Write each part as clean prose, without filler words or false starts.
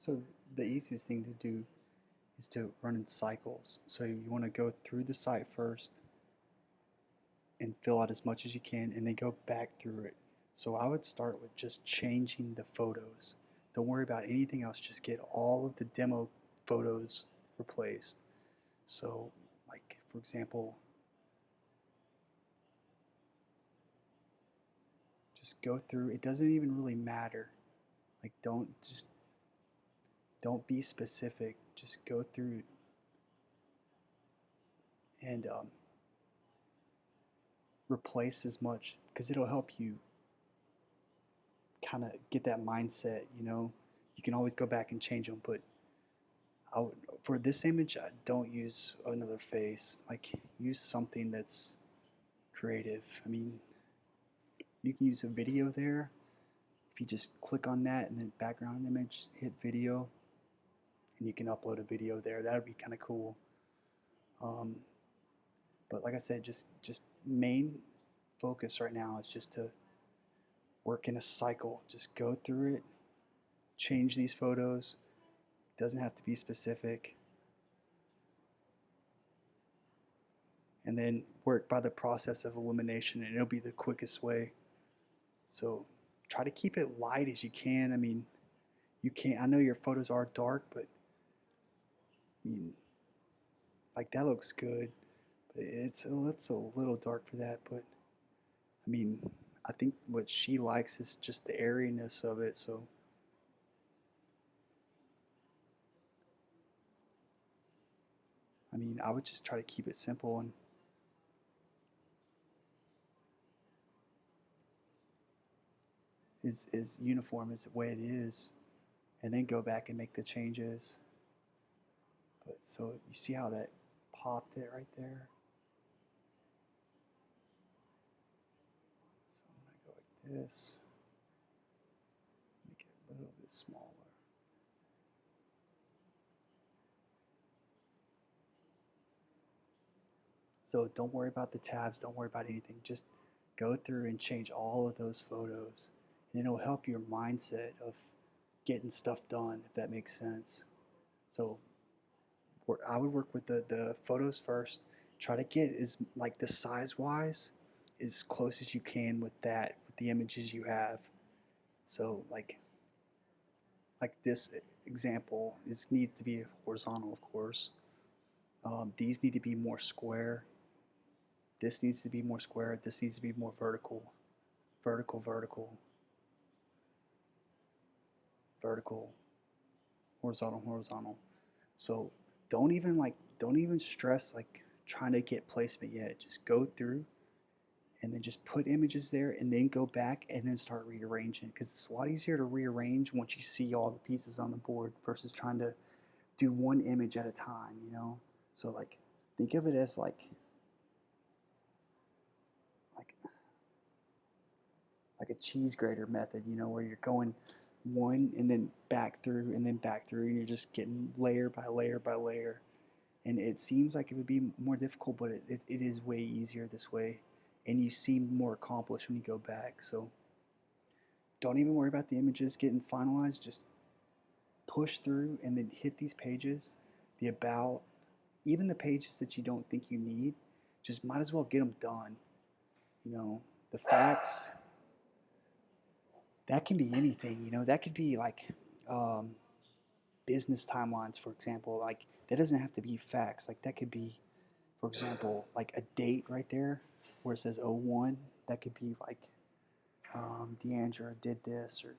So the easiest thing to do is to run in cycles. So you want to go through the site first and fill out as much as you can and then go back through it. So I would start with just changing the photos. Don't worry about anything else, just get all of the demo photos replaced. So like for example, just go through, it doesn't even really matter. Like don't be specific, just go through and replace as much because it'll help you kind of get that mindset. You can always go back and change them, but I would, for this image, I don't use another face. Like, use something that's creative. I mean, you can use a video there. If you just click on that and then background image, hit video, and you can upload a video there. That would be kind of cool. Um, but like I said, just main focus right now is just to work in a cycle. Just go through it, change these photos. It doesn't have to be specific. And then work by the process of elimination, and it'll be the quickest way. So try to keep it light as you can. I mean, you can't, I know your photos are dark, but I mean, like that looks good, but it's a little dark for that. But I mean, I think what she likes is just the airiness of it. So I mean, I would just try to keep it simple and is uniform as the way it is, and then go back and make the changes. But so you see how that popped it right there? So I'm gonna go like this, make it a little bit smaller. So don't worry about the tabs, don't worry about anything. Just go through and change all of those photos. And it'll help your mindset of getting stuff done, if that makes sense. So I would work with the photos first. Try to get as like the size wise as close as you can with that, with the images you have. So like this example, this needs to be horizontal, of course. These need to be more square. This needs to be more square. This needs to be more vertical. Vertical, vertical, vertical, horizontal, horizontal. So don't even stress like trying to get placement yet. Just go through and then just put images there and then go back and then start rearranging because it's a lot easier to rearrange once you see all the pieces on the board versus trying to do one image at a time. So like think of it as like like a cheese grater method, where you're going one and then back through and then back through, and you're just getting layer by layer by layer. And it seems like it would be more difficult, but it is way easier this way. And you seem more accomplished when you go back. So don't even worry about the images getting finalized. Just push through and then hit these pages, the about, even the pages that you don't think you need, just might as well get them done. The facts, that can be anything. That could be like um, business timelines, for example. Like that doesn't have to be facts. Like that could be, for example, like a date right there where it says 01. That could be like Deandra did this, or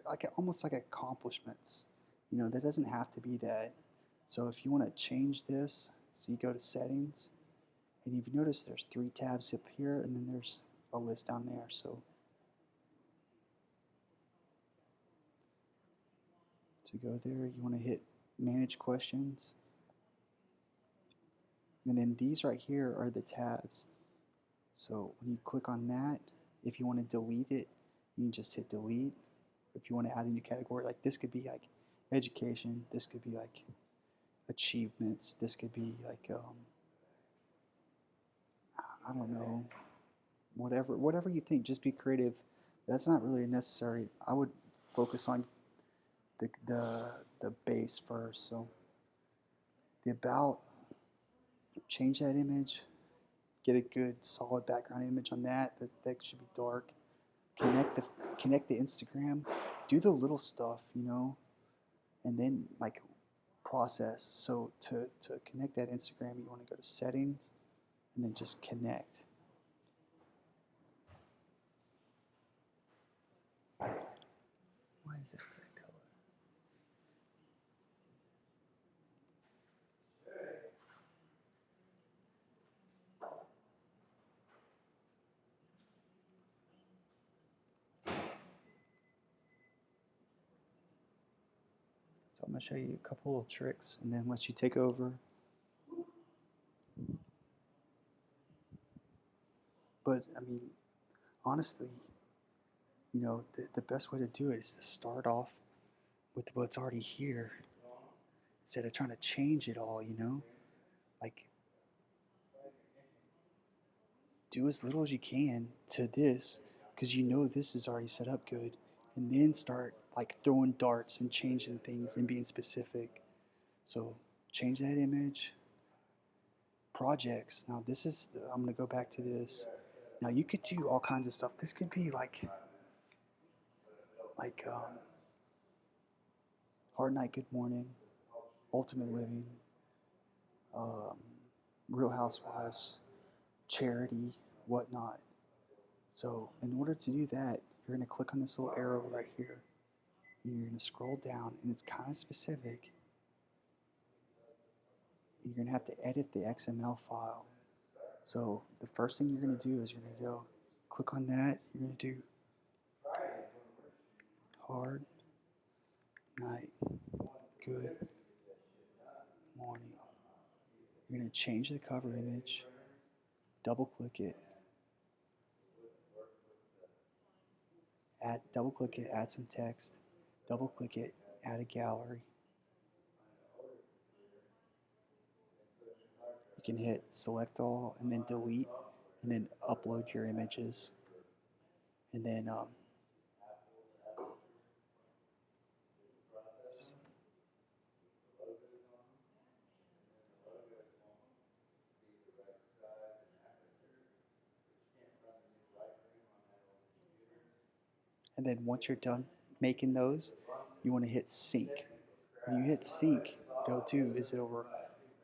like almost like accomplishments. That doesn't have to be that. So if you want to change this, so you go to settings, and you've noticed there's three tabs up here, and then there's a list down there. So to go there, you want to hit manage questions, and then these right here are the tabs. So when you click on that, if you want to delete it, you can just hit delete. If you want to add a new category, like this could be like education, this could be like achievements, this could be like I don't know, whatever you think. Just be creative. That's not really necessary. I would focus on the base first. So the about, change that image, get a good solid background image on that. That should be dark. Connect the connect the Instagram. Do the little stuff, and then like process. So to connect that Instagram, you want to go to settings and then just connect. Why is that color? So I'm going to show you a couple of tricks and then let you take over. But I mean, honestly, the best way to do it is to start off with what's already here instead of trying to change it all. Like, do as little as you can to this because this is already set up good, and then start like throwing darts and changing things and being specific. So change that image. Projects. Now this is, I'm going to go back to this. Now you could do all kinds of stuff. This could be like Hard Night, Good Morning, Ultimate Living, um, Real Housewives, Charity, whatnot. So in order to do that, you're going to click on this little arrow right here. And you're going to scroll down, and it's kind of specific. You're going to have to edit the XML file. So the first thing you're going to do is you're going to go click on that. You're going to do Hard Night, Good Morning. You're going to change the cover image, double click it, double click it, add some text, double click it, add a gallery. You can hit select all and then delete and then upload your images. And then once you're done making those, you want to hit sync. When you hit sync, what it'll do is it'll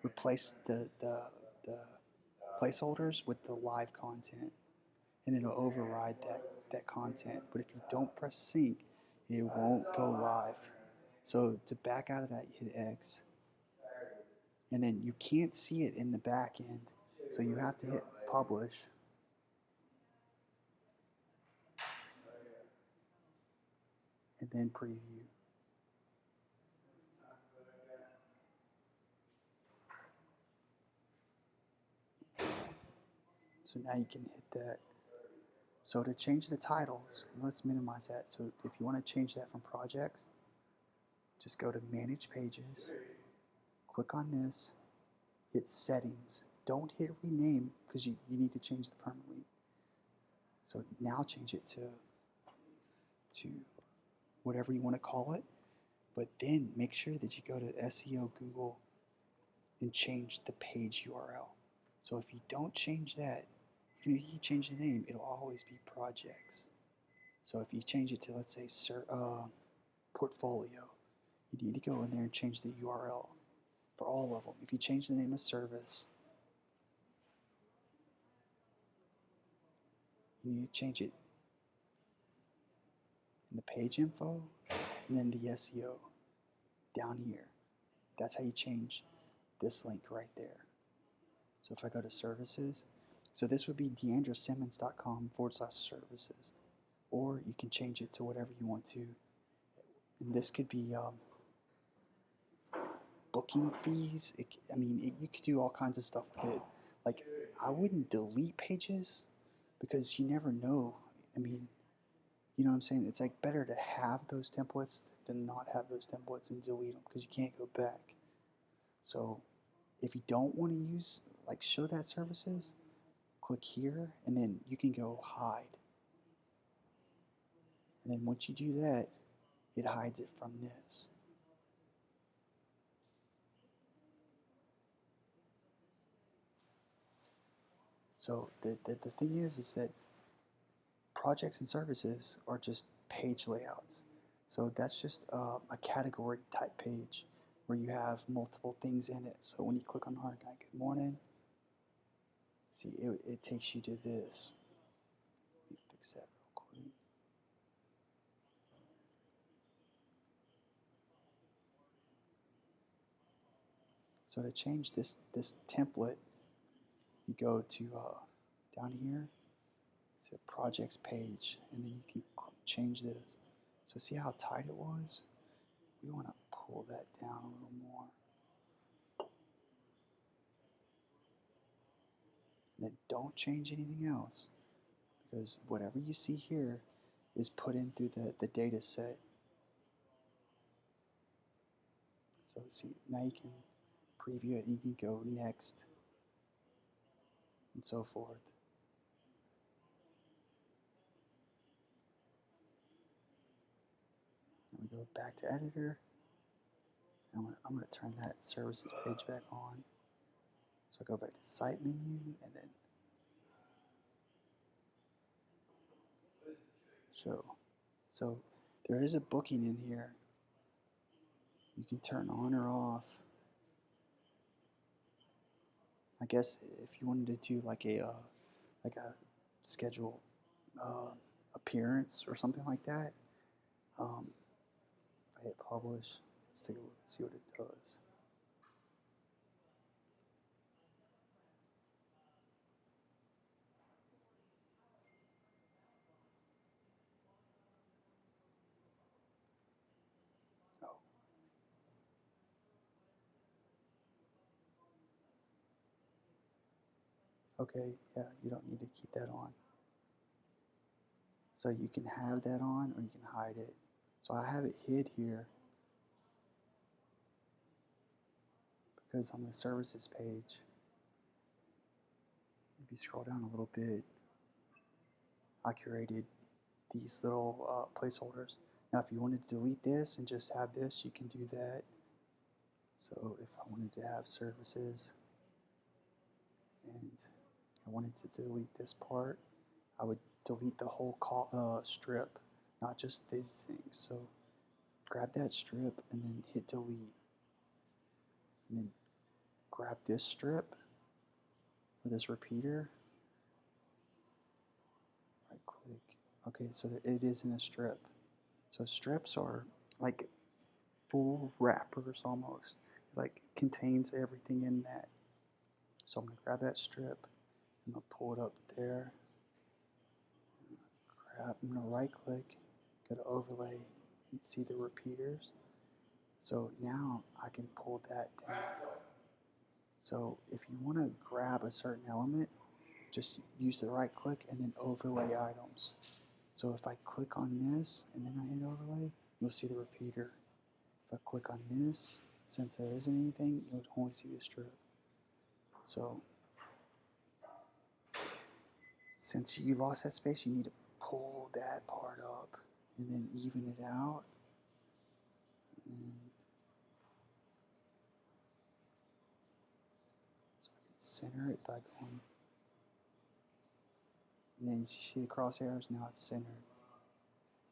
replace the placeholders with the live content, and it'll override that content. But if you don't press sync, it won't go live. So to back out of that, you hit X, and then you can't see it in the back end, so you have to hit publish. And then preview. So now you can hit that. So to change the titles, let's minimize that. So if you want to change that from projects, just go to manage pages, click on this, hit settings. Don't hit rename because you need to change the permanently. So now change it to whatever you want to call it, but then make sure that you go to SEO Google and change the page URL. So if you don't change that, if you change the name, it'll always be projects. So if you change it to, let's say, portfolio, you need to go in there and change the URL for all of them. If you change the name of service, you need to change it in the page info and then the SEO down here. That's how you change this link right there. So if I go to services, so this would be deandrasimmons.com/services, or you can change it to whatever you want to. And this could be booking fees. You could do all kinds of stuff with it. Like, I wouldn't delete pages because you never know. You know what I'm saying? It's like better to have those templates than not have those templates and delete them because you can't go back. So if you don't want to use, like, show that services, click here, and then you can go hide. And then once you do that, it hides it from this. So the thing is that projects and services are just page layouts. So that's just a category type page where you have multiple things in it. So when you click on Hard Guy Good Morning, see it takes you to this. Let me fix that real quick. So to change this template, you go to down here to projects page, and then you can change this. So see how tight it was? We want to pull that down a little more. And then don't change anything else, because whatever you see here is put in through the data set. So see, now you can preview it, and you can go next, and so forth. And we go back to editor. I'm going to turn that services page back on. So I go back to site menu, and then show. So there is a booking in here. You can turn on or off. I guess if you wanted to do like a schedule uh, appearance or something like that. If I hit publish, let's take a look and see what it does. Oh, okay, yeah, you don't need to keep that on. So you can have that on or you can hide it. So I have it hid here because on the services page, if you scroll down a little bit, I curated these little placeholders. Now, if you wanted to delete this and just have this, you can do that. So if I wanted to have services and I wanted to delete this part, I would delete the whole strip, not just these things. So grab that strip and then hit delete. And then grab this strip or this repeater, right click. Okay, so it is in a strip. So strips are like full wrappers almost. It like contains everything in that. So I'm gonna grab that strip. I'm gonna pull it up there. I'm gonna right click, go to overlay, and see the repeaters. So now I can pull that down. So if you want to grab a certain element, just use the right click and then overlay items. So if I click on this and then I hit overlay, you'll see the repeater. If I click on this, since there isn't anything, you'll only see the strip. So since you lost that space, you need to pull that part up and then even it out. And so I can center it by going. And then you see the crosshairs, now it's centered.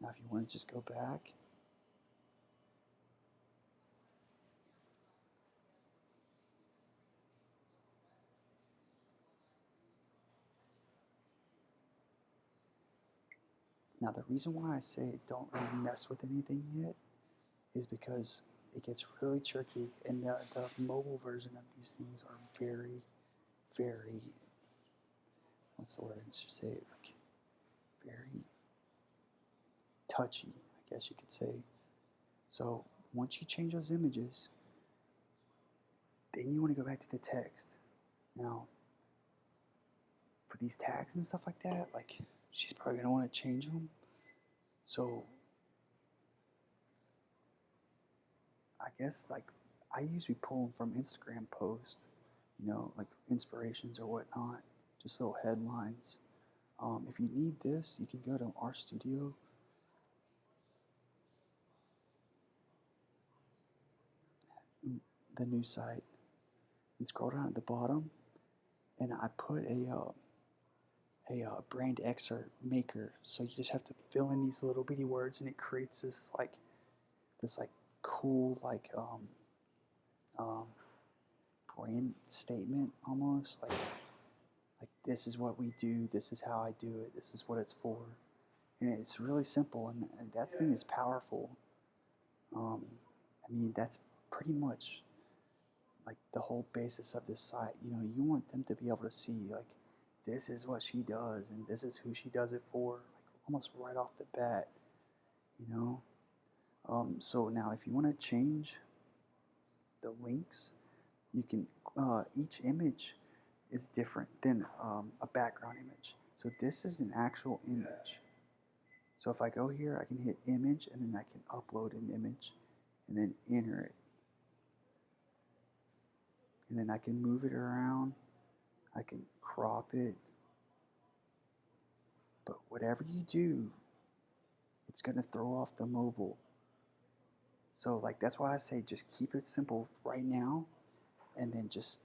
Now if you want to just go back, now the reason why I say don't really mess with anything yet is because it gets really tricky, and the mobile version of these things are very, very, what's the word I should say, like very touchy, I guess you could say. So once you change those images, then you want to go back to the text. Now, for these tags and stuff like that, like she's probably gonna want to change them. So I guess like I usually pull them from Instagram posts, you know, like inspirations or whatnot, just little headlines. If you need this, you can go to RStudio. the new site and scroll down at the bottom, and I put a brand excerpt maker. So you just have to fill in these little bitty words, and it creates this cool um, brand statement almost like this is what we do, this is how I do it, this is what it's for, and it's really simple, and that thing is powerful. Um, I mean that's pretty much like the whole basis of this site. You want them to be able to see like this is what she does and this is who she does it for, like almost right off the bat. You know. So now, if you want to change the links, you can. Each image is different than a background image. So this is an actual image. So if I go here, I can hit image and then I can upload an image and then enter it. And then I can move it around. I can crop it. But whatever you do, it's going to throw off the mobile. So like that's why I say just keep it simple right now and then just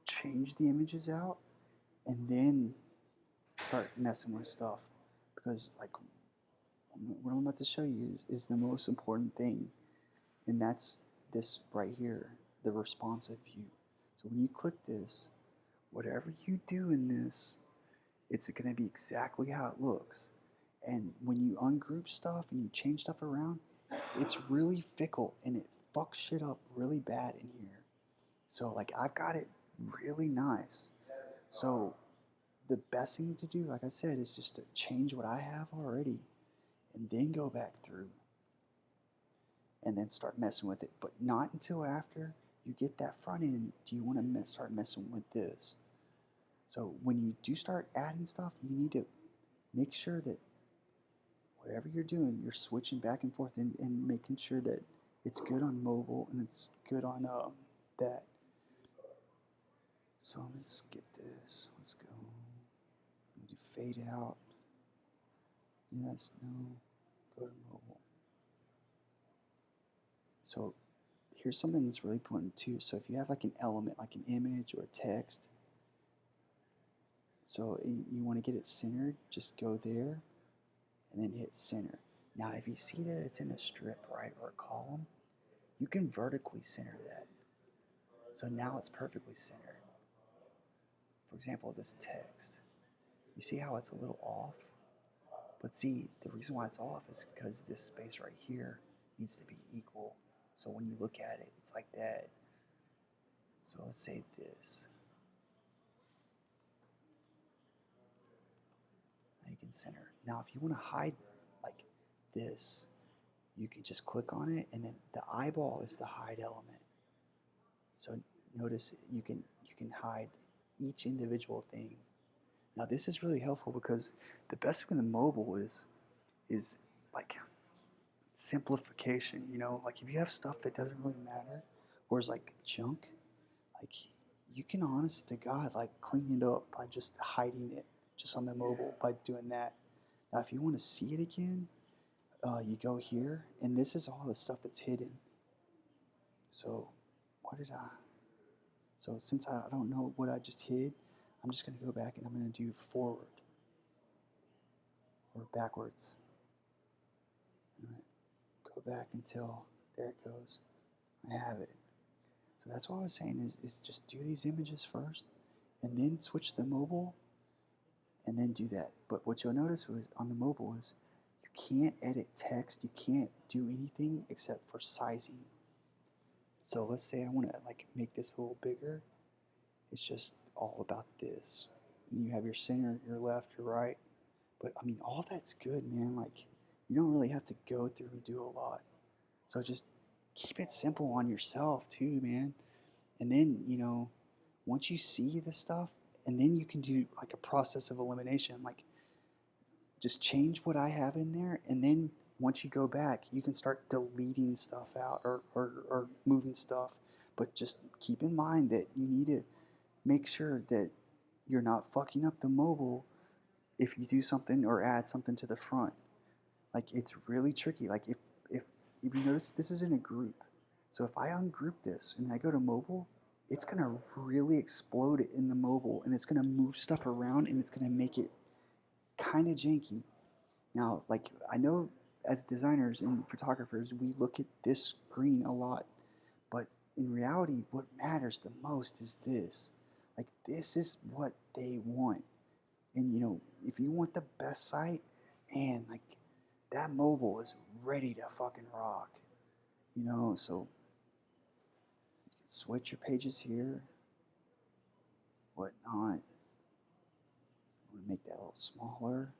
change the images out and then start messing with stuff, because like what I'm about to show you is the most important thing, and that's this right here, the responsive view. So when you click this, whatever you do in this, it's going to be exactly how it looks. And when you ungroup stuff and you change stuff around, it's really fickle and it fucks shit up really bad in here. So like I've got it really nice. So the best thing to do, like I said, is just to change what I have already and then go back through and then start messing with it. But not until after you get that front end do you want to start messing with this. So when you do start adding stuff, you need to make sure that whatever you're doing, you're switching back and forth and making sure that it's good on mobile and it's good on that. So let's skip this. Let's go. Do fade out. Yes, no. Go to mobile. So here's something that's really important too. So if you have like an element, like an image or text, so you want to get it centered, just go there and then hit center. Now if you see that it's in a strip, right, or a column, you can vertically center that. So now it's perfectly centered. For example, this text. You see how it's a little off? But see, the reason why it's off is because this space right here needs to be equal. So when you look at it, it's like that. So let's say this. Now you can center. Now if you want to hide like this, you can just click on it and then the eyeball is the hide element. So notice you can hide each individual thing. Now this is really helpful because the best thing with the mobile is like simplification. Like if you have stuff that doesn't really matter or is like junk, like you can honest to God like clean it up by just hiding it just on the mobile by doing that. Now if you want to see it again, you go here and this is all the stuff that's hidden. So what did I? So since I don't know what I just hid, I'm just going to go back and I'm going to do forward or backwards. All right. Go back until there it goes. I have it. So that's what I was saying is just do these images first and then switch the mobile and then do that. But what you'll notice was on the mobile is you can't edit text, you can't do anything except for sizing. So let's say I want to like make this a little bigger. It's just all about this. And you have your center, your left, your right. But I mean, all that's good, man. Like, you don't really have to go through and do a lot. So just keep it simple on yourself too, man. And then, once you see the stuff, and then you can do like a process of elimination. Like, just change what I have in there, and then once you go back, you can start deleting stuff out or moving stuff. But just keep in mind that you need to make sure that you're not fucking up the mobile if you do something or add something to the front. Like it's really tricky. Like if you notice this is in a group, So if I ungroup this and I go to mobile, it's going to really explode it in the mobile, and it's going to move stuff around, and it's going to make it kind of janky. Now, like, I know as designers and photographers, we look at this screen a lot, but in reality, what matters the most is this. Like, this is what they want. And, if you want the best site, man, like, that mobile is ready to fucking rock. So you can switch your pages here, whatnot. I'm gonna make that a little smaller.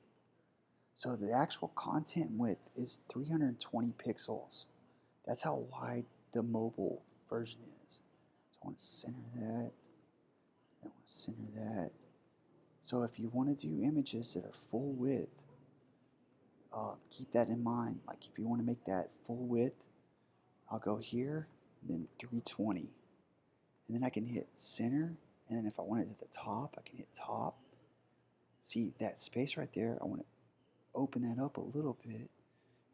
So the actual content width is 320 pixels. That's how wide the mobile version is. So I want to center that. I want to center that. So if you want to do images that are full width, keep that in mind. Like if you want to make that full width, I'll go here, and then 320. And then I can hit center, and then if I want it at the top, I can hit top. See that space right there? I want to open that up a little bit,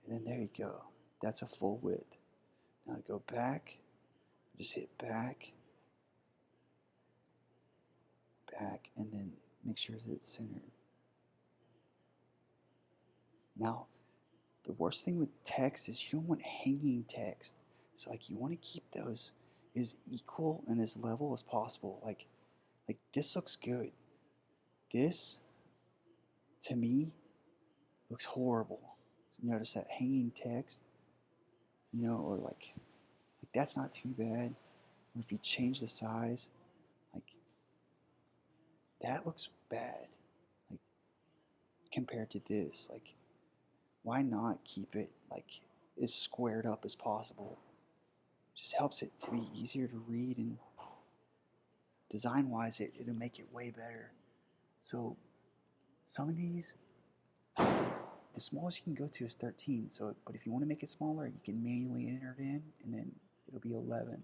and then there you go. That's a full width. Now to go back, just hit back, back, and then make sure that it's centered. Now, the worst thing with text is you don't want hanging text. So like you want to keep those as equal and as level as possible. Like this looks good. This, to me, looks horrible. Notice that hanging text, or like that's not too bad. Or if you change the size, like that looks bad. Like compared to this, like why not keep it like as squared up as possible? Just helps it to be easier to read, and design wise it'll make it way better. So some of these, the smallest you can go to is 13. So but if you want to make it smaller, you can manually enter it in, and then it'll be 11.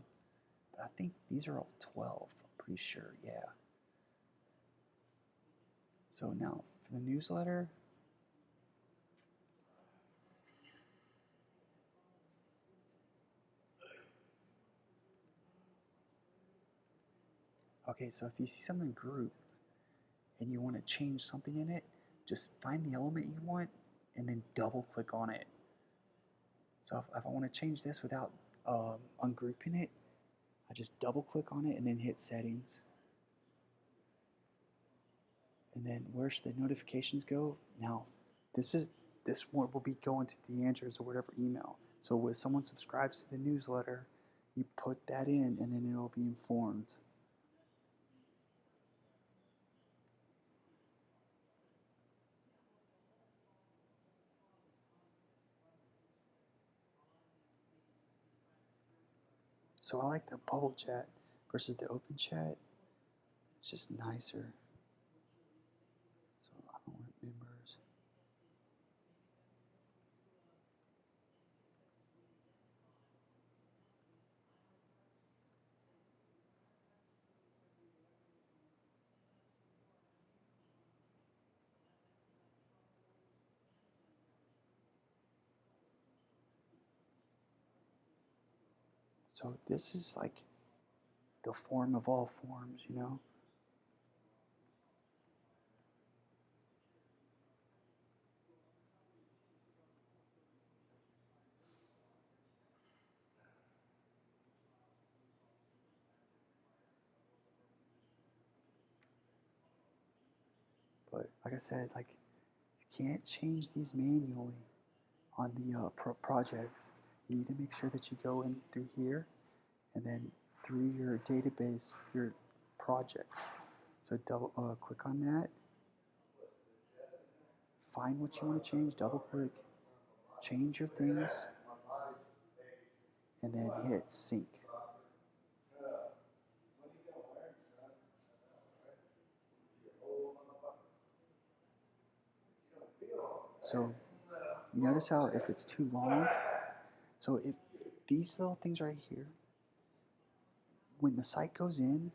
But I think these are all 12. I'm pretty sure. Yeah. So now for the newsletter, okay, so if you see something grouped and you want to change something in it, just find the element you want and then double click on it. So if I want to change this without ungrouping it, I just double click on it and then hit settings. And then where should the notifications go? Now, this one will be going to Deandre's or whatever email. So when someone subscribes to the newsletter, you put that in and then it'll be informed. So I like the bubble chat versus the open chat. It's just nicer. So I don't want members. So this is like the form of all forms. But like I said, like you can't change these manually on the projects. You need to make sure that you go in through here and then through your database, your projects. So double click on that, find what you want to change, double click, change your things, and then hit sync. So you notice how if it's too long, so if these little things right here, when the site goes in,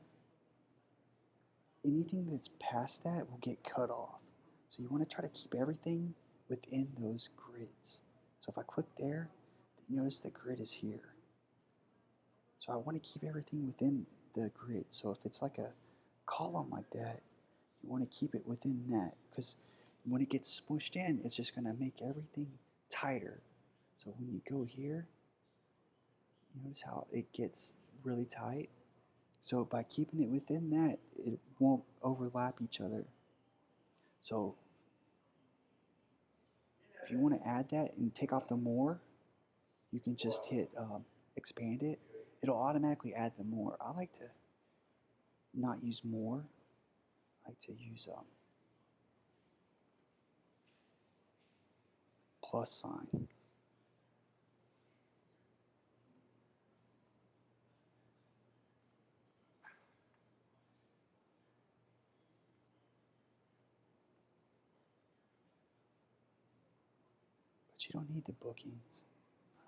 anything that's past that will get cut off. So you want to try to keep everything within those grids. So if I click there, notice the grid is here. So I want to keep everything within the grid. So if it's like a column like that, you want to keep it within that, because when it gets smushed in, it's just going to make everything tighter. So when you go here, you notice how it gets really tight. So by keeping it within that, it won't overlap each other. So if you want to add that and take off the more, you can just hit expand it. It'll automatically add the more. I like to not use more. I like to use plus sign. But you don't need the bookings.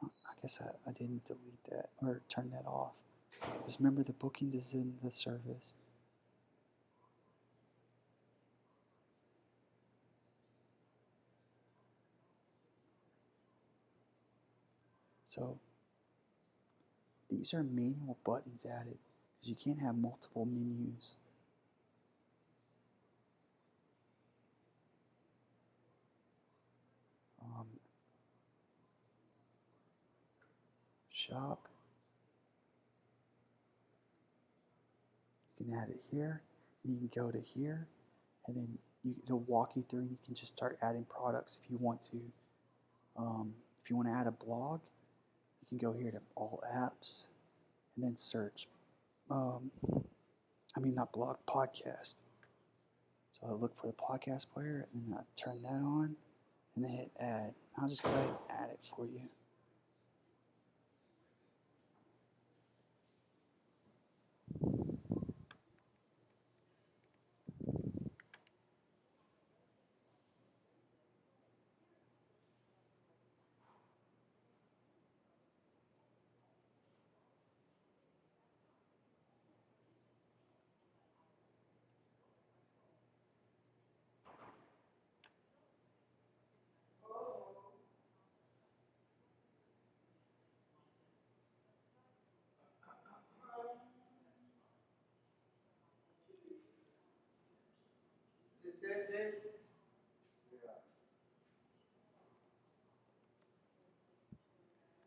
I guess I didn't delete that or turn that off. Just remember the bookings is in the service. So these are manual buttons added because you can't have multiple menus. Um, Shop, you can add it here. You can go to here, and then it'll walk you through, and you can just start adding products if you want to. If you want to add a blog, you can go here to all apps, and then search. Um, I mean, not blog, podcast. So I look for the podcast player, and then I turn that on, and then hit add. I'll just go ahead and add it for you.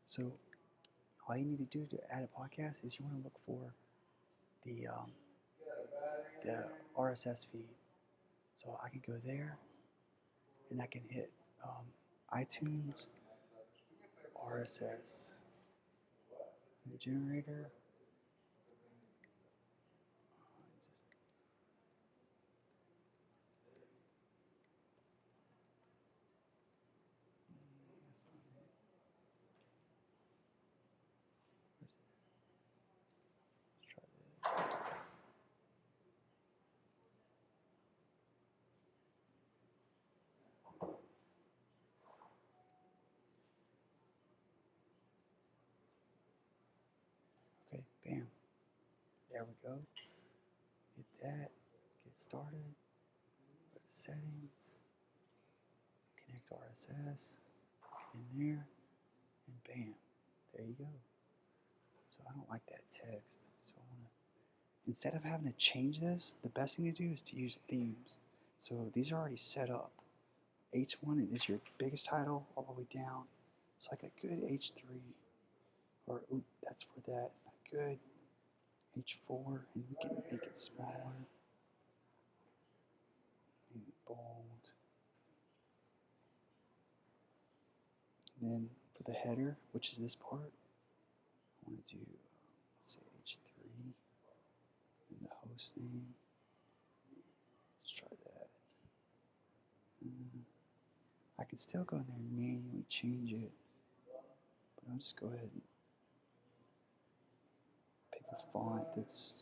So all you need to do to add a podcast is you want to look for the um, the RSS feed. So I can go there, and I can hit iTunes RSS generator. Just, that's not it. Let's try this. Okay, bam. There we go. Hit that. Get started. Go to settings. Connect RSS. In there. And bam. There you go. So I don't like that text. So I want to, instead of having to change this, the best thing to do is to use themes. So these are already set up. H1 is your biggest title all the way down. It's like a good H3, or ooh, that's for that. A good H4, and we can make it smaller, maybe bold. And then for the header, which is this part, I want to do, let's say H3, and the host name. Let's try that. I can still go in there and manually change it, but I'll just go ahead and pick a font that's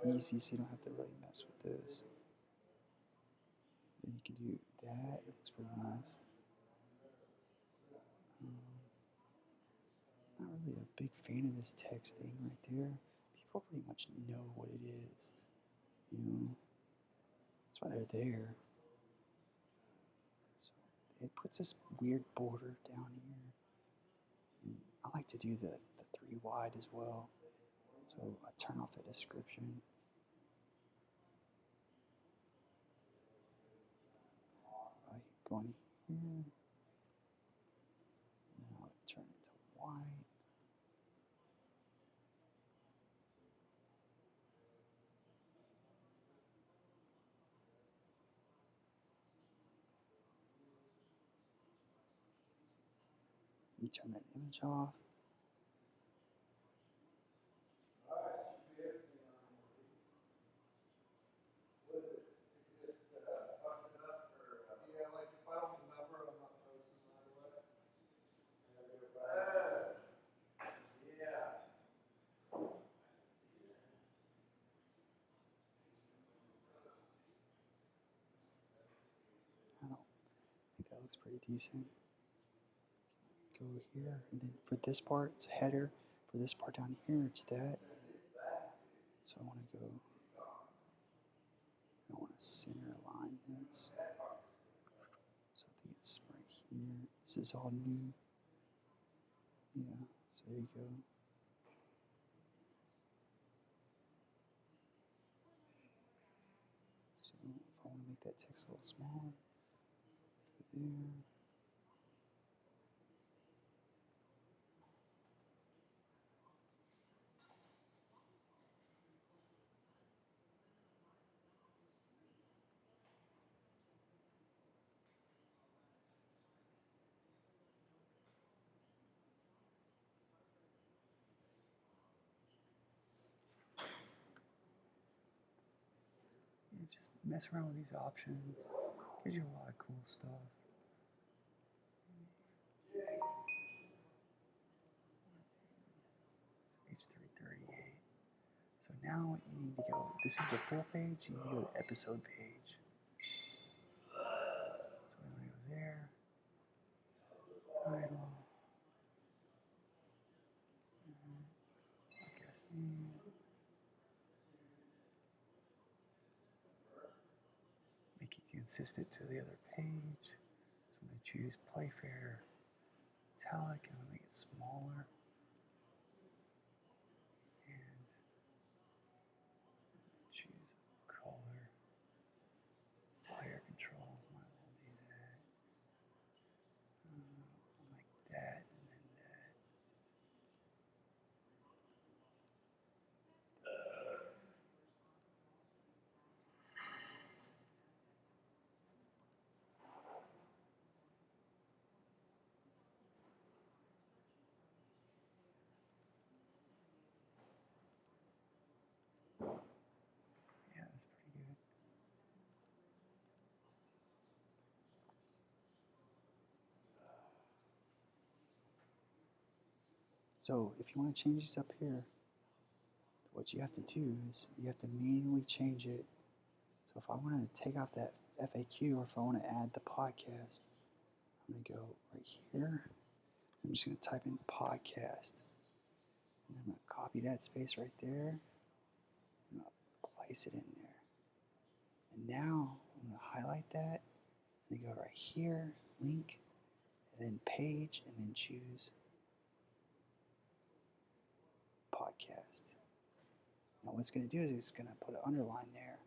easy so you don't have to really mess with this. Then you can do that. It looks pretty nice. Not really a big fan of this text thing right there. People pretty much know what it is. You know, that's why they're there. So it puts this weird border down here. And I like to do the 3 wide as well. So I turn off the description. I go in here. Now I'll turn it to white. You turn that image off. I don't think that looks pretty decent. Go here, and then for this part, it's header. For this part down here, it's that. So I want to go, I want to center line this. So I think it's right here. This is all new. Yeah, so there you go. So if I want to make that text a little smaller, go there. You just mess around with these options. Gives you a lot of cool stuff. Page 338. So now you need to go, this is the full page, you need to go to the episode page. So we want to go there, title, podcast name, make it consistent to the other page. So I'm going to choose Playfair Italic, and I'm going to make it smaller. And choose color, player controls, might as well do that. Like that, and then that. Yeah, that's pretty good. So if you want to change this up here, what you have to do is you have to manually change it. So if I want to take off that FAQ, or if I want to add the podcast, I'm going to go right here. I'm just going to type in podcast. And I'm going to copy that space right there. I'm going to place it in there. And now I'm going to highlight that. And then go right here, link, and then page, and then choose podcast. Now what it's going to do is it's going to put an underline there.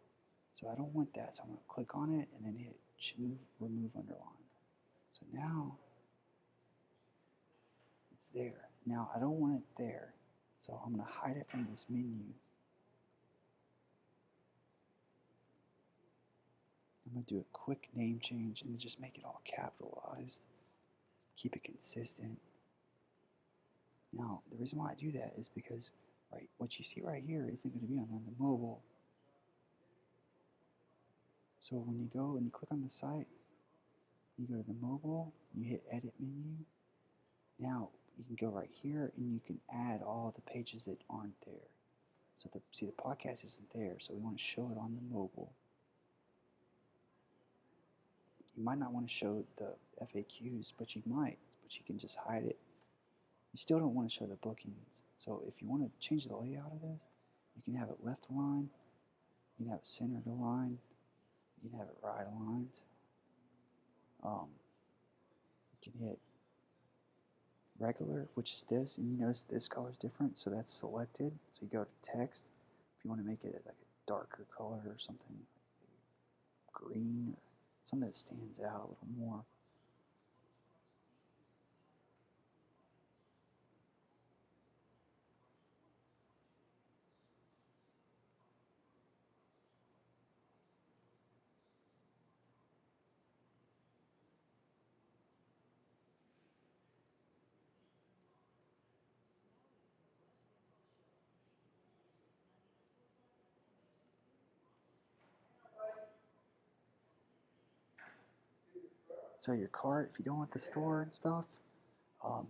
So I don't want that. So I'm going to click on it and then hit remove underline. So now it's there. Now I don't want it there. So I'm going to hide it from this menu. I'm going to do a quick name change and just make it all capitalized. Keep it consistent. Now, the reason why I do that is because what you see right here isn't going to be on the mobile. So when you go and you click on the site, you go to the mobile, you hit edit menu. Now you can go right here and you can add all the pages that aren't there. So see the podcast isn't there, so we want to show it on the mobile. You might not want to show the FAQs, but you might, but you can just hide it. You still don't want to show the bookings. So if you want to change the layout of this, you can have it left aligned, you can have it centered aligned, you can have it right aligned. You can hit regular, which is this, and you notice this color is different, so that's selected. So you go to text. If you want to make it like a darker color or something, green or something that stands out a little more. So your cart, if you don't want the store and stuff,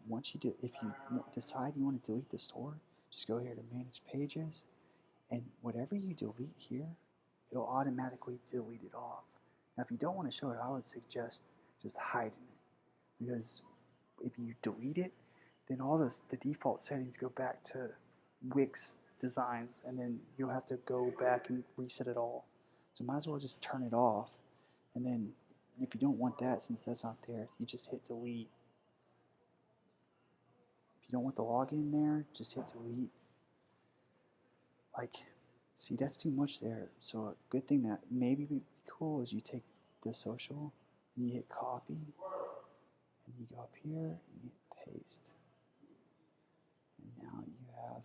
once you do, if you decide you want to delete the store, just go here to manage pages, and whatever you delete here, it'll automatically delete it off. Now, if you don't want to show it, I would suggest just hiding it, because if you delete it, then all the default settings go back to Wix designs, and then you'll have to go back and reset it all. So might as well just turn it off, and then if you don't want that, since that's not there, you just hit delete. If you don't want the login there, just hit delete. Like, see, that's too much there. So a good thing that maybe would be cool is you take the social, and you hit copy, and you go up here, and you hit paste. And now you have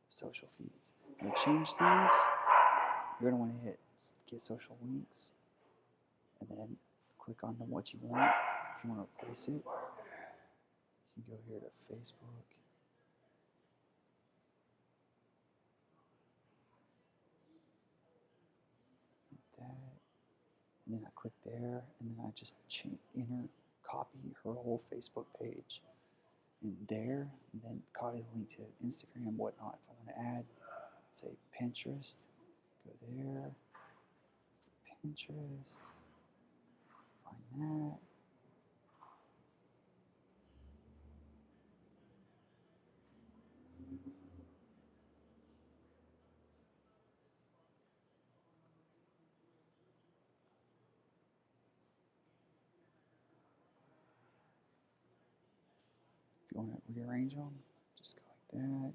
social feeds. Now to change these, you're going to want to hit get social links, and then click on what you want. If you want to replace it, you can go here to Facebook. Like that. And then I click there, and then I just copy her whole Facebook page in there, and then copy the link to Instagram, whatnot. If I want to add, say Pinterest, go there, Pinterest, find that. If you want to rearrange them, just go like that.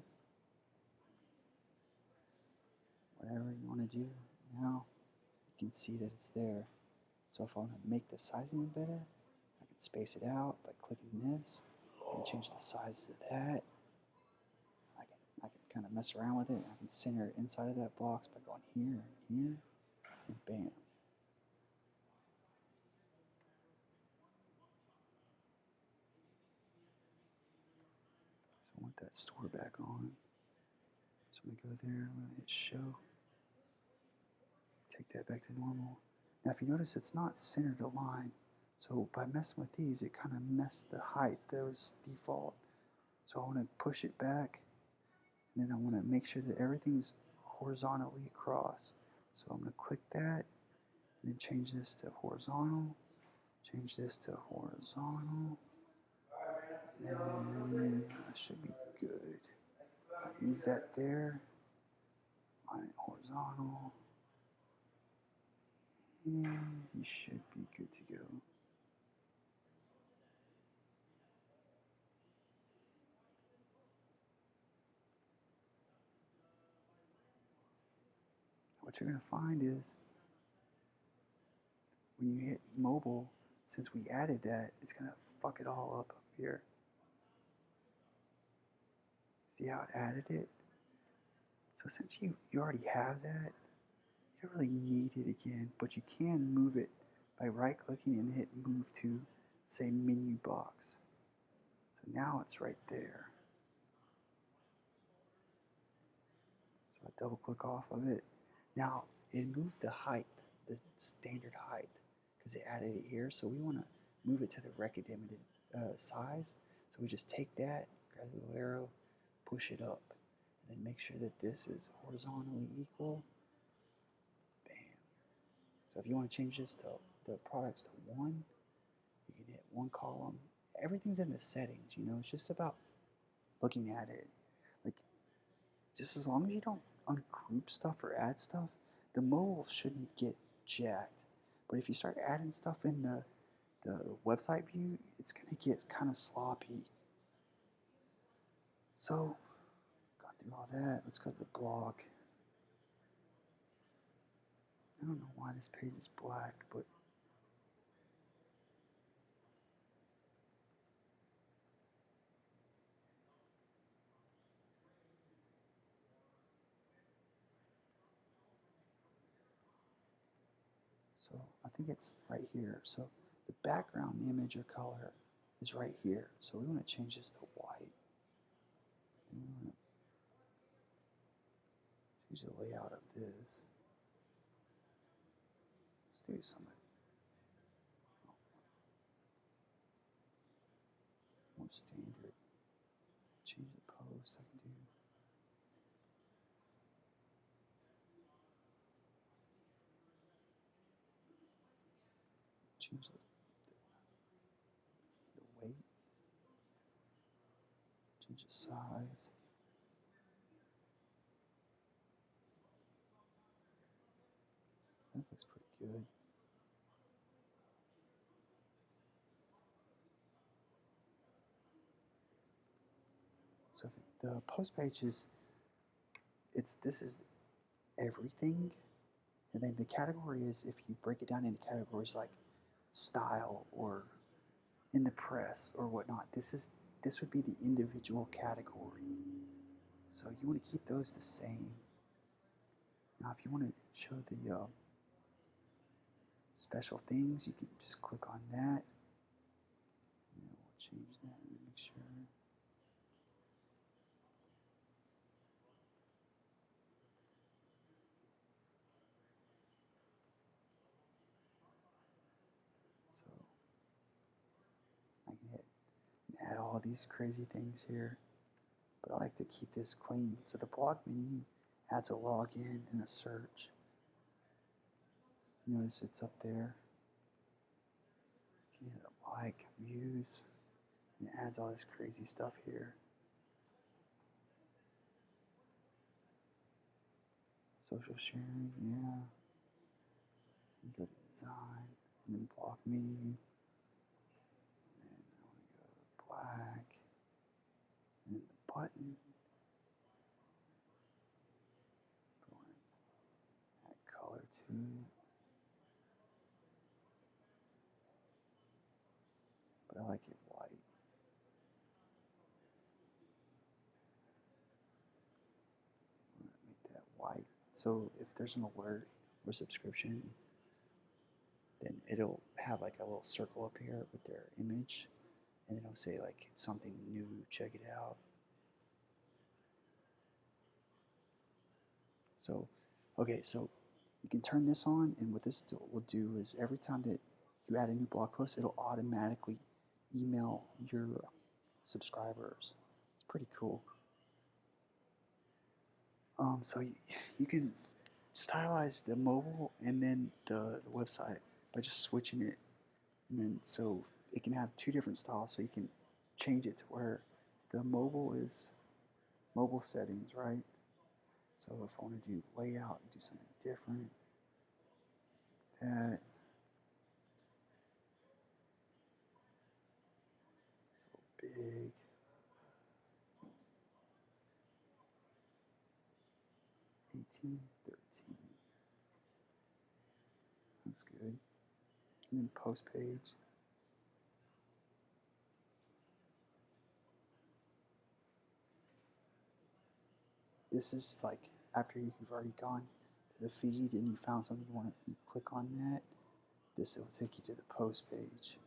Whatever you want to do. Now you can see that it's there. So if I want to make the sizing better, I can space it out by clicking this and change the size of that. I can kind of mess around with it. I can center it inside of that box by going here and here, and bam. So I want that store back on. So I'm going to go there, I'm going to hit show, take that back to normal. Now if you notice, it's not centered align. So by messing with these, it kind of messed the height that was default. So I want to push it back, and then I want to make sure that everything's horizontally across. So I'm going to click that, and then change this to horizontal, change this to horizontal, and that should be good. Move that there, line it horizontal, and you should be good to go. What you're going to find is when you hit mobile, since we added that, it's going to fuck it all up here. See how it added it? So since you already have that, you don't really need it again, but you can move it by right clicking and hit move to, say, menu box. So now it's right there. So I double click off of it. Now it moved the height, the standard height, because it added it here. So we want to move it to the recommended size. So we just take that, grab the little arrow, push it up, and then make sure that this is horizontally equal. Bam. So if you want to change this to the products to 1, you can hit 1 column. Everything's in the settings, you know, it's just about looking at it. Like, just as long as you don't ungroup stuff or add stuff, the mobile shouldn't get jacked. But if you start adding stuff in the the website view, it's going to get kind of sloppy. So, gone through all that. Let's go to the blog. I don't know why this page is black, but so I think it's right here. So the background image or color is right here. So we want to change this to white. And we want to change the layout of this. Let's do something more standard. Change the post. I can do change the weight. Change the size. That looks pretty good. So the post page is this is everything, and then the category is, if you break it down into categories like style or in the press or whatnot, this would be the individual category. So you want to keep those the same. Now, if you want to show the special things, you can just click on that. And we'll change that and make sure. So I can hit and add all these crazy things here, but I like to keep this clean. So the blog menu adds a login and a search. Notice it's up there. You hit like, views, and it adds all this crazy stuff here. Social sharing, yeah. You go to design, and then block menu, and then I want to go black, and then the button. I want to add color to it, but I like it white. I want to make that white. So if there's an alert or subscription, then it'll have like a little circle up here with their image, and then it'll say like something new, check it out. So, okay, so you can turn this on, and what this will do is every time that you add a new blog post, it'll automatically email your subscribers. It's pretty cool. So you can stylize the mobile and then the website by just switching it, and then so it can have two different styles. So you can change it to where the mobile is mobile settings, right? So if I want to do layout and do something different, that it's a little big. 18, 13. That's good. And then post page. This is like after you've already gone to the feed and you found something you want to click on that. This will take you to the post page.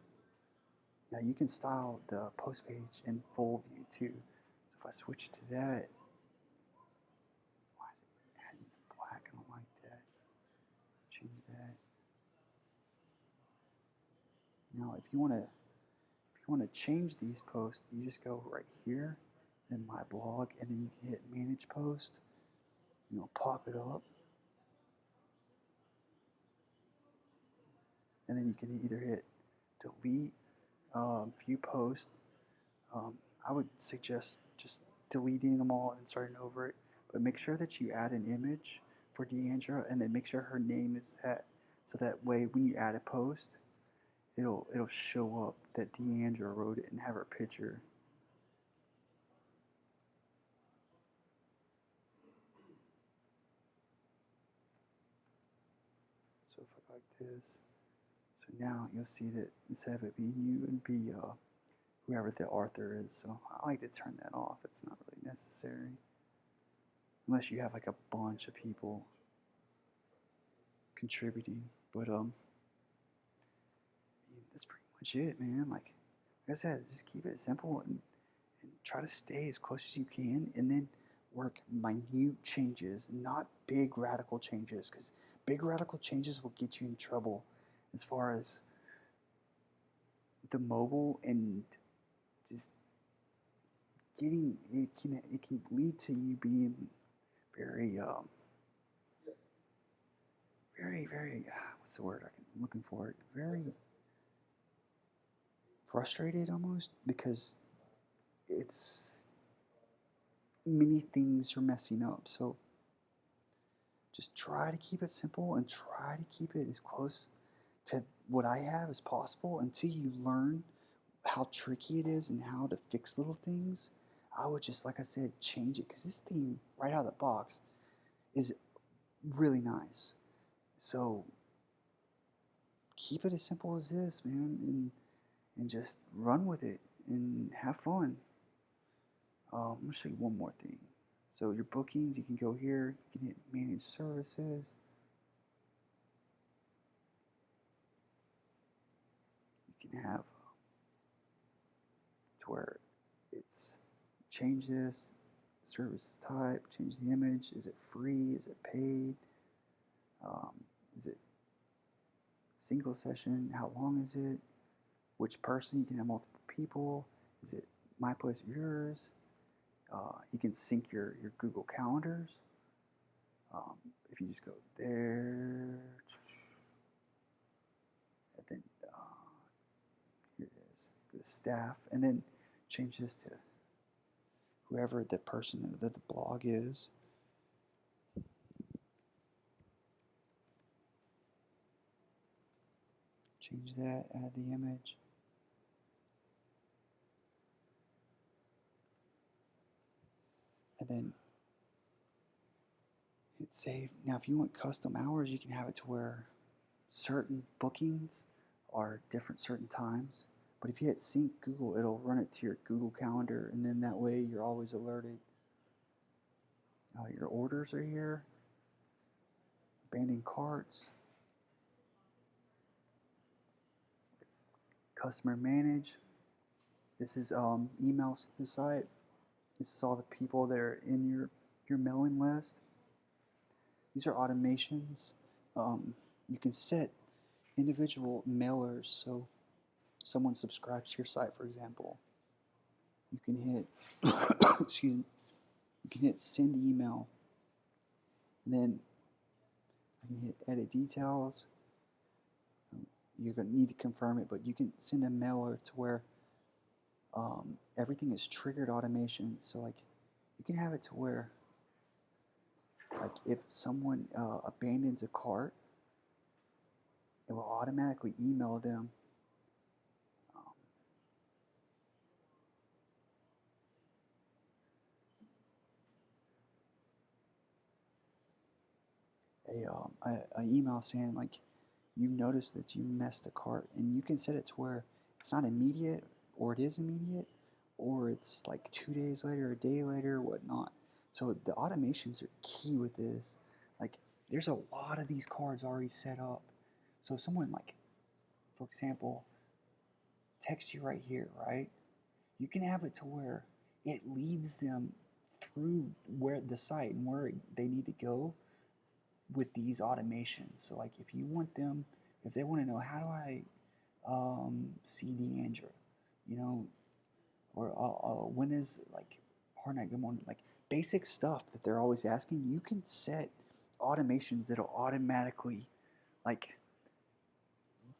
Now you can style the post page in full view too. So if I switch it to that, why is it adding black? I don't like that. Change that. Now if you want to change these posts, you just go right here, then my blog, and then you can hit manage post. Pop it up, and then you can either hit delete, view post. I would suggest just deleting them all and starting over it, but make sure that you add an image for Deandra, and then make sure her name is that, so that way when you add a post, it'll show up that Deandra wrote it and have her picture. So if I go like this, so now you'll see that instead of it being you, it'd be whoever the author is. So I like to turn that off. It's not really necessary unless you have like a bunch of people contributing. But that's pretty much it, man. Like I said, just keep it simple and try to stay as close as you can, and then work minute changes, not big radical changes, because big radical changes will get you in trouble as far as the mobile and just getting it can lead to you being very very what's the word I'm looking for? Very frustrated almost because it's many things are messing up. So just try to keep it simple and try to keep it as close to what I have as possible until you learn how tricky it is and how to fix little things. I would just, like I said, change it because this theme right out of the box is really nice. So keep it as simple as this, man, and just run with it and have fun. I'm gonna show you one more thing. So your bookings, you can go here. You can hit manage services. You can have to where it's change this service type, change the image. Is it free? Is it paid? Um, is it single session? How long is it? Which person? You can have multiple people. Is it my place or yours? You can sync your Google calendars. If you just go there, and then here it is, go to staff, and then change this to whoever the person that the blog is. Change that, add the image. And then hit save. Now, if you want custom hours, you can have it to where certain bookings are different certain times. But if you hit sync Google, it'll run it to your Google Calendar, and then that way you're always alerted. Your orders are here. Abandoned carts. Customer manage. This is emails to the site. This is all the people that are in your mailing list. These are automations. You can set individual mailers. So someone subscribes to your site, for example, you can hit excuse me, you can hit send email, and then I can hit edit details. You're going to need to confirm it, but you can send a mailer to where everything is triggered automation. So like you can have it to where like if someone abandons a cart, it will automatically email them a email saying like you notice that you messed a cart, and you can set it to where it's not immediate, or it is immediate, or it's like 2 days later, a day later, whatnot. So the automations are key with this. Like there's a lot of these cards already set up. So if someone like, for example, text you right here, right? You can have it to where it leads them through where the site and where they need to go with these automations. So like if you want them, if they want to know how do I see Deandra, you know, or when is like hard night, good morning, like basic stuff that they're always asking, you can set automations that'll automatically like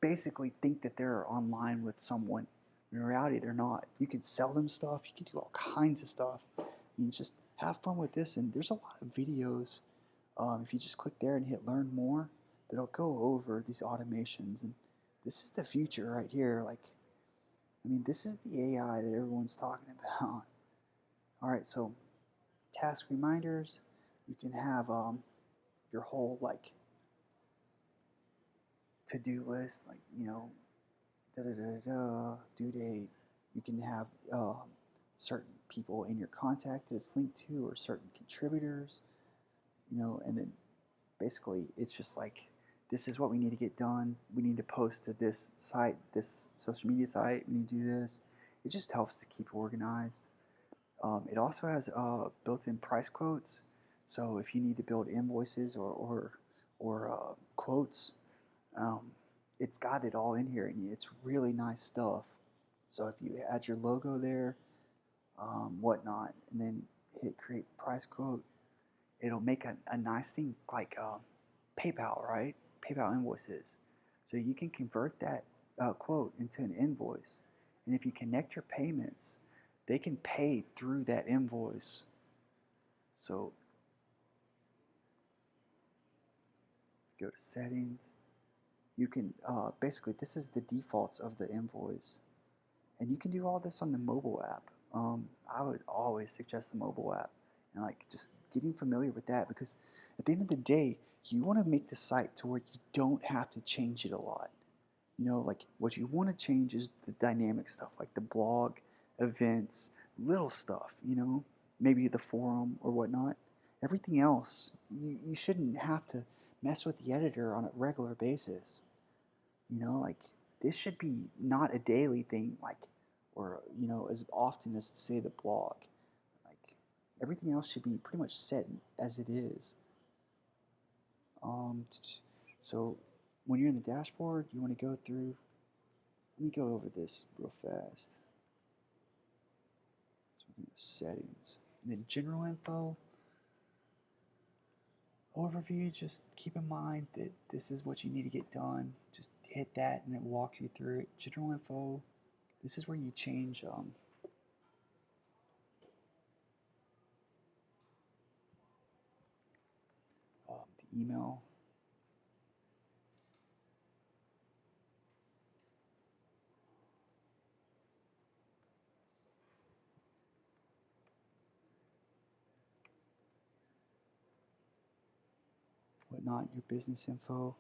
basically think that they're online with someone. In reality, they're not. You can sell them stuff. You can do all kinds of stuff. You just have fun with this. And there's a lot of videos. If you just click there and hit learn more, that'll go over these automations. And This is the future right here. Like, I mean, this is the AI that everyone's talking about. All right, so task reminders. You can have your whole like to-do list, like da da da da due date. You can have certain people in your contact that it's linked to, or certain contributors. And then basically it's just like this is what we need to get done. We need to post to this site, this social media site. We need to do this. It just helps to keep organized. It also has built-in price quotes. So if you need to build invoices or quotes, um, it's got it all in here, and it's really nice stuff. So if you add your logo there, whatnot, and then hit create price quote, it'll make a nice thing like PayPal, right? PayPal invoices. So you can convert that quote into an invoice. And if you connect your payments, they can pay through that invoice. So go to settings. You can basically, this is the defaults of the invoice. And you can do all this on the mobile app. I would always suggest the mobile app and like just getting familiar with that, because at the end of the day, you want to make the site to where you don't have to change it a lot. Like what you want to change is the dynamic stuff, like the blog, events, little stuff, maybe the forum or whatnot. Everything else, you shouldn't have to mess with the editor on a regular basis. Like this should be not a daily thing, like, or, as often as say the blog. Like everything else should be pretty much set as it is. Um, so when you're in the dashboard, you want to go through. Let me go over this real fast. So we're going to settings, and then general info, overview. Just keep in mind that this is what you need to get done. Just hit that, and it walks you through it. General info. This is where you change the email. Whatnot, your business info,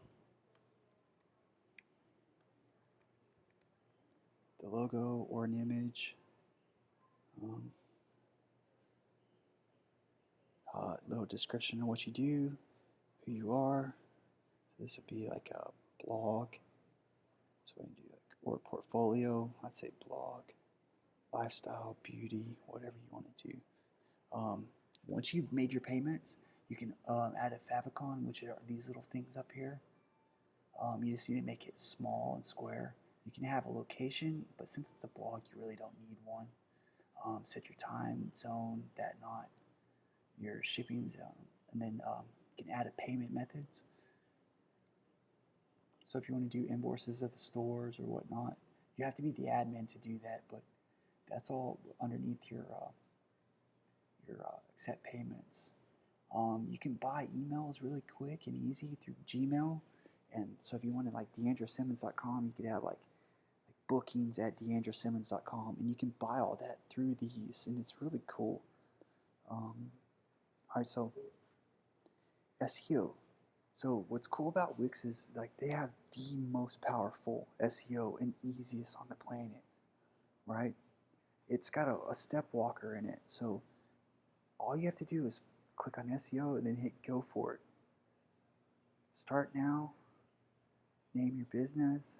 the logo or an image, um, little description of what you do, who you are. So this would be like a blog. So we can do like, or portfolio. I'd say blog, lifestyle, beauty, whatever you want to do. Once you've made your payments, you can add a favicon, which are these little things up here. You just need to make it small and square. You can have a location, but since it's a blog, you really don't need one. Set your time zone, that not your shipping zone, and then you can add a payment methods. So if you want to do invoices of the stores or whatnot, you have to be the admin to do that, but that's all underneath your accept payments. You can buy emails really quick and easy through Gmail, and so if you wanted like deandrasimmons.com, you could have like bookings at deandrasimmons.com, and you can buy all that through these, and it's really cool. All right, so SEO. So what's cool about Wix is like they have the most powerful SEO and easiest on the planet, right? It's got a step walker in it, so all you have to do is click on SEO and then hit go for it. Start now. Name your business.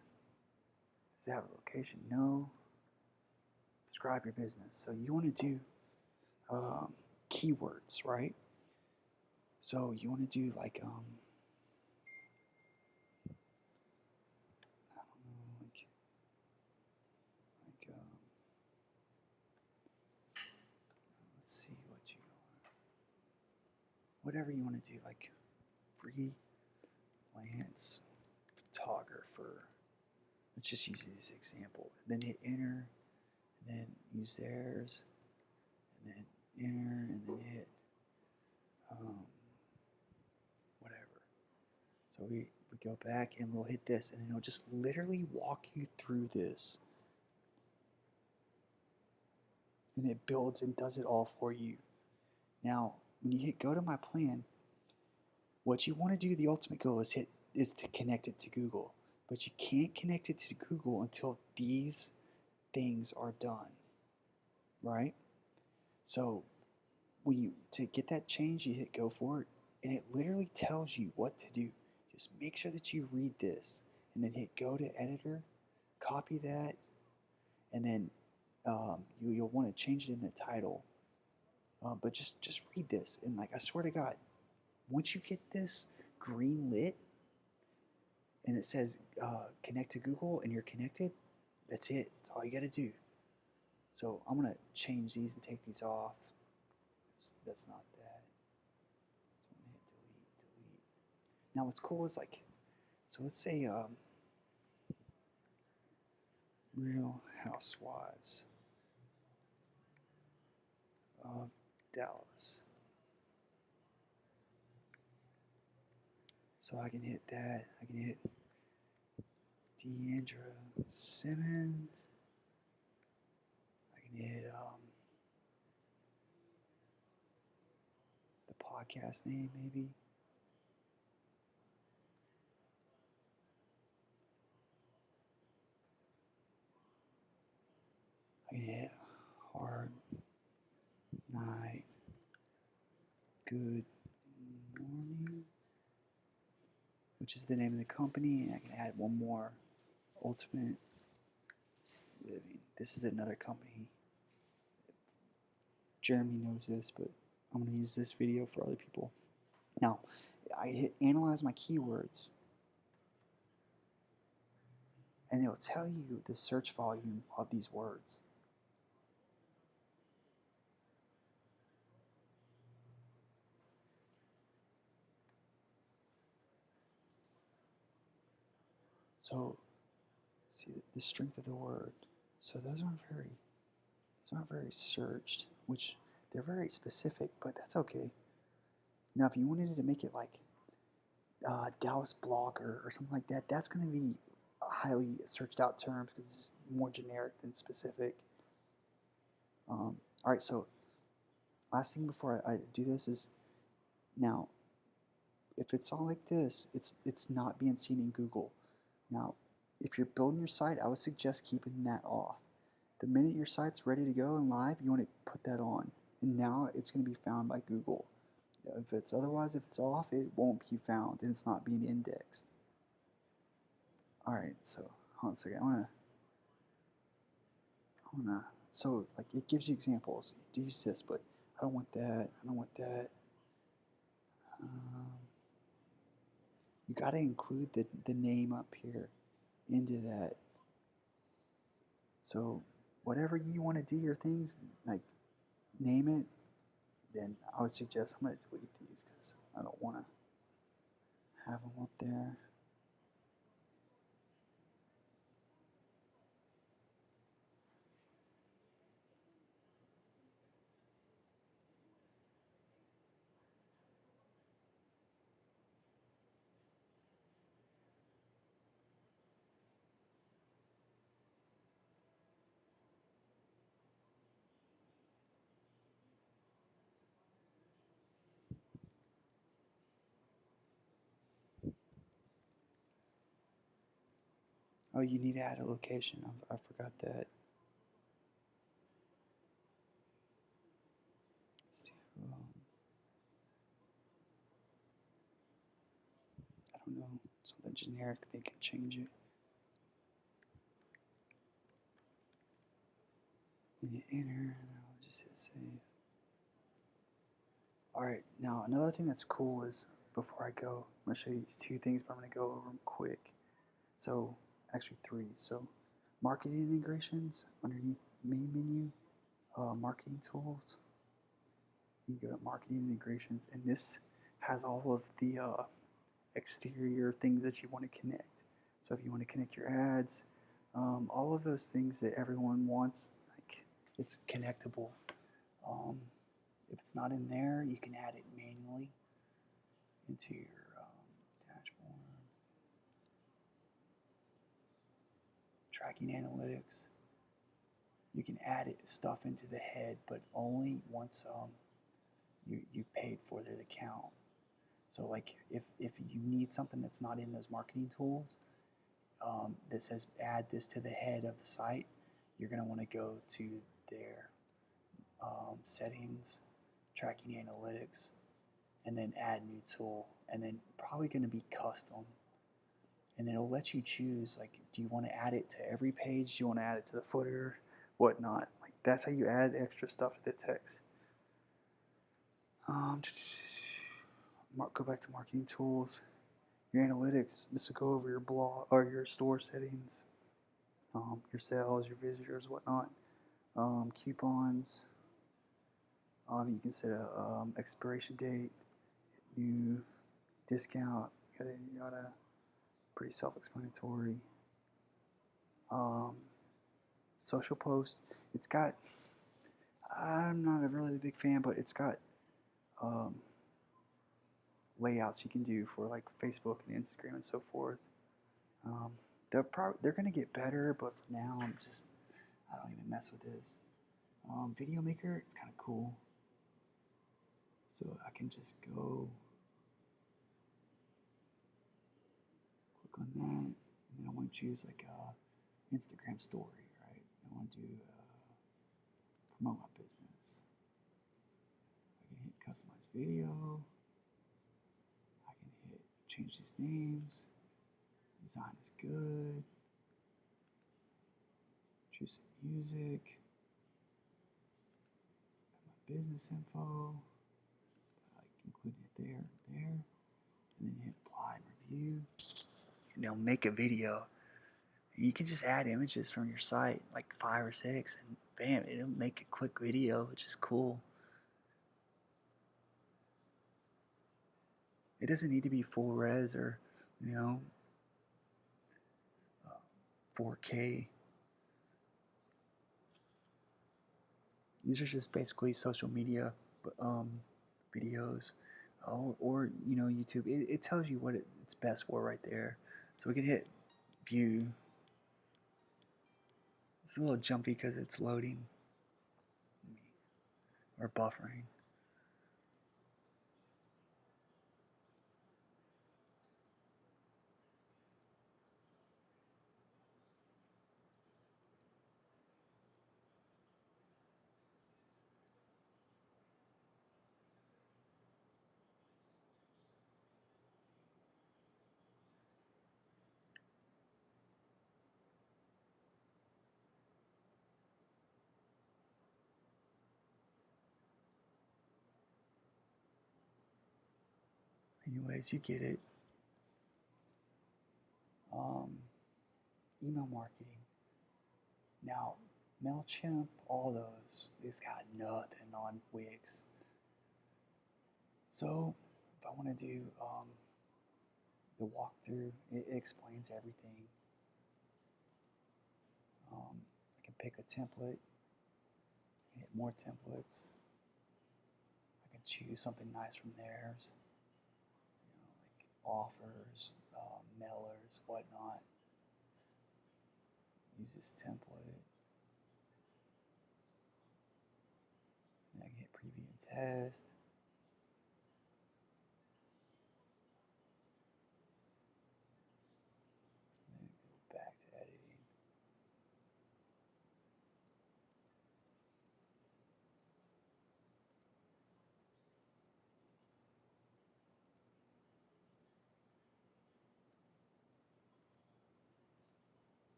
Does it have a location? No. Describe your business. So you want to do keywords, right? So you want to do like I don't know, like let's see whatever you want to do, like freelance photographer. Let's just use this example. Then hit enter, and then use theirs, and then enter, and then hit whatever. So We go back and we'll hit this, and it'll just literally walk you through this. And it builds and does it all for you. Now, when you hit go to my plan, what you want to do, the ultimate goal is to connect it to Google. But you can't connect it to Google until these things are done, right? So when you to get that change, you hit go for it, and it literally tells you what to do. Just make sure that you read this, and then hit go to editor, copy that, and then you'll want to change it in the title. But just read this, and like I swear to God, once you get this green lit and it says connect to Google and you're connected, that's it. That's all you got to do. So I'm gonna change these and take these off. That's not that. So I'm gonna hit delete. Now what's cool is like, so let's say Real Housewives of Dallas. So I can hit that. I can hit Deandra Simmons. I can hit the podcast name maybe. I can hit Hard Night Good Morning, which is the name of the company, and I can add one more, Ultimate Living. This is another company. Jeremy knows this, but I'm going to use this video for other people. Now, I hit analyze my keywords, and it'll tell you the search volume of these words. So, see the strength of the word. So those aren't very searched, which they're very specific, but that's okay. Now, if you wanted to make it like Dallas blogger or something like that, that's going to be highly searched out terms because it's just more generic than specific. All right, so last thing before I do this is now, if it's all like this, it's not being seen in Google. Now, if you're building your site, I would suggest keeping that off. The minute your site's ready to go and live, you want to put that on, and now it's going to be found by Google. If it's off, it won't be found, and it's not being indexed. All right, so hold on a second. So like it gives you examples. Do use this, but I don't want that. I don't want that. Um, you got to include the name up here into that. So whatever you want to do your things, like name it, then I would suggest I'm going to delete these because I don't want to have them up there. Oh, you need to add a location. I forgot that. Let's do, I don't know, something generic. They can change it. And hit enter, and I'll just hit save. Alright, now another thing that's cool is, before I go, I'm going to show you these two things, but I'm going to go over them quick. So, actually three. So, marketing integrations, underneath main menu, marketing tools. You go to marketing integrations, and this has all of the exterior things that you want to connect. So if you want to connect your ads, all of those things that everyone wants, like it's connectable. Um, if it's not in there, you can add it manually into your dashboard. tracking analytics. You can add stuff into the head, but only once you've paid for their account. So like if you need something that's not in those marketing tools, that says add this to the head of the site, you're going to want to go to their settings, tracking analytics, and then add new tool, and then probably going to be custom. And it'll let you choose, like, do you want to add it to every page? Do you want to add it to the footer? Whatnot. Like, that's how you add extra stuff to the text. Go back to marketing tools. Your analytics, this will go over your blog or your store settings, your sales, your visitors, whatnot. Coupons. You can set a expiration date, new discount, yada. Pretty self-explanatory. Social post. It's got. I'm not a really big fan, but it's got layouts you can do for like Facebook and Instagram and so forth. They're gonna get better, but for now I don't even mess with this. Video Maker, it's kind of cool. So I can just go click on that, and then I want to choose like a Instagram story, right? I want to do promote my business. I can hit customize video. I can hit change these names. Design is good. Choose some music. My business info. I like including it there, and then hit apply and review. And they'll make a video. You can just add images from your site, like 5 or 6, and bam, it'll make a quick video, which is cool. It doesn't need to be full res or, 4K. These are just basically social media videos, or YouTube. It tells you what it's best for right there. So we can hit view. It's a little jumpy because it's loading or buffering. Anyways, you get it. Email marketing. Now, MailChimp, all those, it's got nothing on Wix. So, if I want to do the walkthrough, it explains everything. I can pick a template, hit more templates. I can choose something nice from theirs, like offers, mailers, whatnot. Use this template. And I can hit preview and test. And then go back to editing.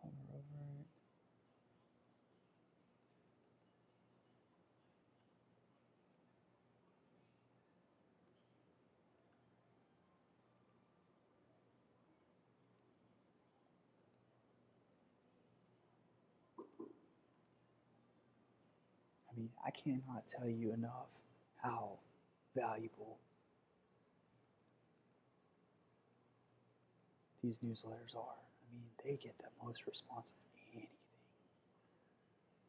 Hover over it. I mean, I cannot tell you enough how valuable these newsletters are. I mean, they get the most response of anything.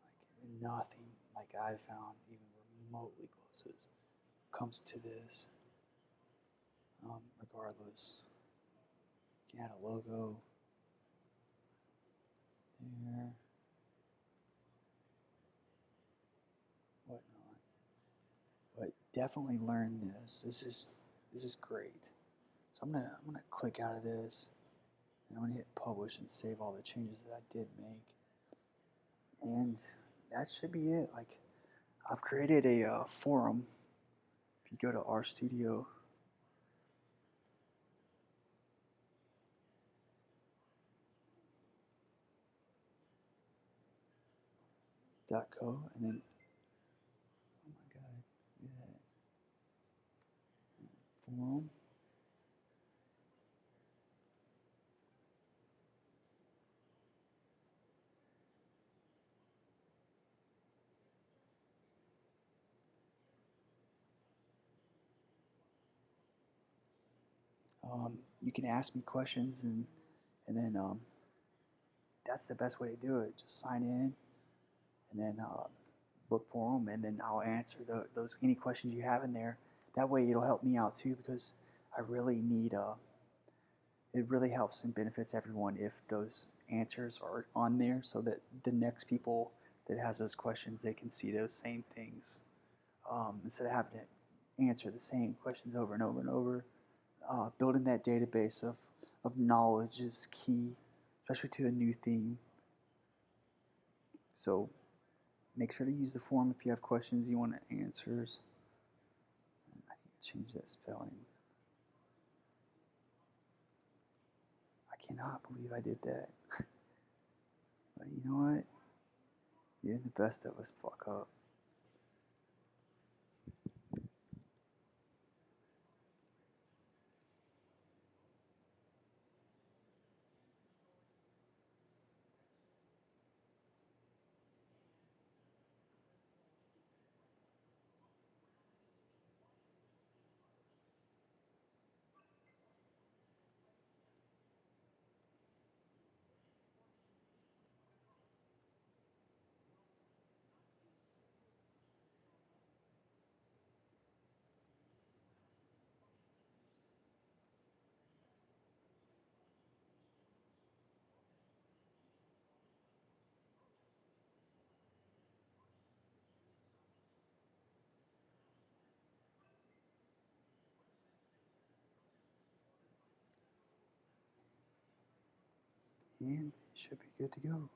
Like nothing like I've found even remotely close comes to this. regardless. You can add a logo there, whatnot. But definitely learn this. This is great. So I'm gonna click out of this, and I'm gonna hit publish and save all the changes that I did make. And that should be it. Like, I've created a forum. If you go to rstudio.co, and then, oh my god, look at that, forum. You can ask me questions, and then that's the best way to do it. Just sign in, and then look for them, and then I'll answer those any questions you have in there. That way, it'll help me out too, because I really need it really helps and benefits everyone if those answers are on there, so that the next people that has those questions, they can see those same things, instead of having to answer the same questions over and over and over. Building that database of knowledge is key, especially to a new theme. So make sure to use the form if you have questions you want answers. I need to change that spelling. I cannot believe I did that. But you know what? Even the best of us fuck up. And it should be good to go.